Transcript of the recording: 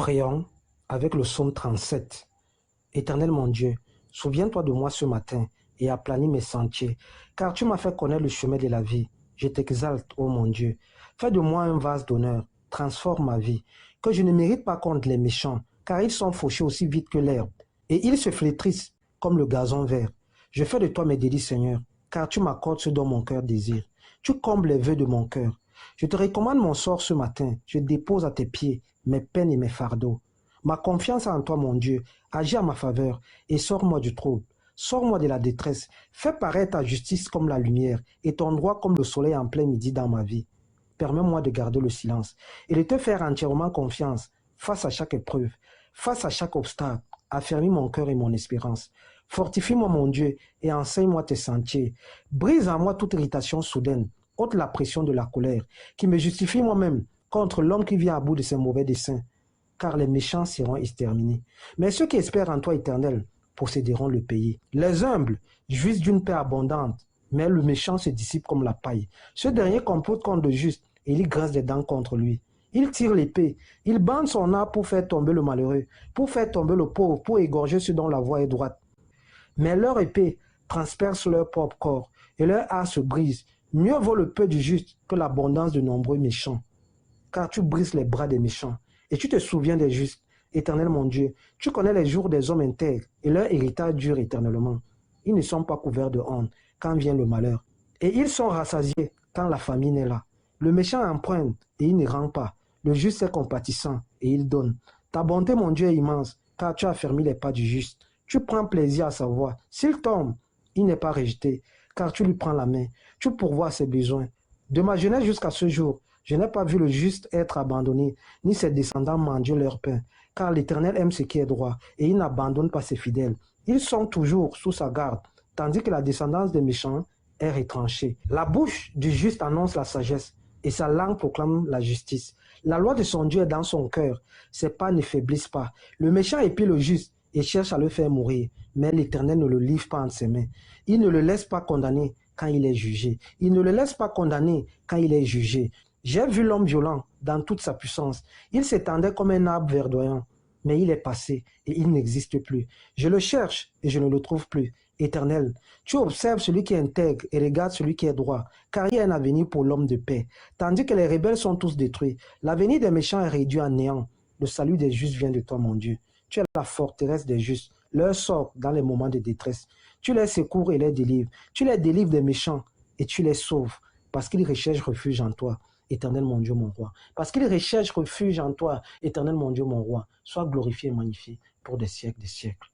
Prions avec le psaume 37. Éternel mon Dieu, souviens-toi de moi ce matin et aplanis mes sentiers, car tu m'as fait connaître le chemin de la vie. Je t'exalte, ô mon Dieu. Fais de moi un vase d'honneur, transforme ma vie, que je ne mérite pas contre les méchants, car ils sont fauchés aussi vite que l'herbe, et ils se flétrissent comme le gazon vert. Je fais de toi mes délices, Seigneur, car tu m'accordes ce dont mon cœur désire. Tu combles les vœux de mon cœur. Je te recommande mon sort ce matin. Je dépose à tes pieds mes peines et mes fardeaux. Ma confiance en toi, mon Dieu, agis en ma faveur et sors-moi du trouble. Sors-moi de la détresse. Fais paraître ta justice comme la lumière et ton droit comme le soleil en plein midi dans ma vie. Permets-moi de garder le silence et de te faire entièrement confiance face à chaque épreuve, face à chaque obstacle. Affermis mon cœur et mon espérance. Fortifie-moi, mon Dieu, et enseigne-moi tes sentiers. Brise en moi toute irritation soudaine, ôte la pression de la colère, qui me justifie moi-même contre l'homme qui vient à bout de ses mauvais desseins, car les méchants seront exterminés. Mais ceux qui espèrent en toi, Éternel, posséderont le pays. Les humbles jouissent d'une paix abondante, mais le méchant se dissipe comme la paille. Ce dernier complote contre le juste, et il grince des dents contre lui. Il tire l'épée, il bande son arc pour faire tomber le malheureux, pour faire tomber le pauvre, pour égorger ceux dont la voie est droite. Mais leur épée transperce leur propre corps, et leur arc se brise. Mieux vaut le peu du juste que l'abondance de nombreux méchants. Car tu brises les bras des méchants, et tu te souviens des justes. Éternel mon Dieu, tu connais les jours des hommes intègres, et leur héritage dure éternellement. Ils ne sont pas couverts de honte quand vient le malheur, et ils sont rassasiés quand la famine est là. Le méchant emprunte, et il ne rend pas. Le juste est compatissant, et il donne. Ta bonté, mon Dieu, est immense, car tu as fermé les pas du juste. Tu prends plaisir à sa voix. S'il tombe, il n'est pas rejeté, car tu lui prends la main. Tu pourvois ses besoins. De ma jeunesse jusqu'à ce jour, je n'ai pas vu le juste être abandonné, ni ses descendants mendier leur pain, car l'Éternel aime ce qui est droit, et il n'abandonne pas ses fidèles. Ils sont toujours sous sa garde, tandis que la descendance des méchants est retranchée. La bouche du juste annonce la sagesse, et sa langue proclame la justice. La loi de son Dieu est dans son cœur, ses pas ne faiblissent pas. Le méchant épie le juste, et cherche à le faire mourir, mais l'Éternel ne le livre pas entre ses mains. Il ne le laisse pas condamner quand il est jugé. Il ne le laisse pas condamner quand il est jugé. J'ai vu l'homme violent dans toute sa puissance. Il s'étendait comme un arbre verdoyant, mais il est passé et il n'existe plus. Je le cherche et je ne le trouve plus. Éternel, tu observes celui qui est intègre et regardes celui qui est droit, car il y a un avenir pour l'homme de paix. Tandis que les rebelles sont tous détruits, l'avenir des méchants est réduit à néant. Le salut des justes vient de toi, mon Dieu. Tu es la forteresse des justes, leur sort dans les moments de détresse. Tu les secours et les délivres. Tu les délivres des méchants et tu les sauves, parce qu'ils recherchent refuge en toi. Éternel mon Dieu, mon roi. Parce qu'ils recherchent refuge en toi, éternel mon Dieu, mon roi. Sois glorifié et magnifié pour des siècles, des siècles.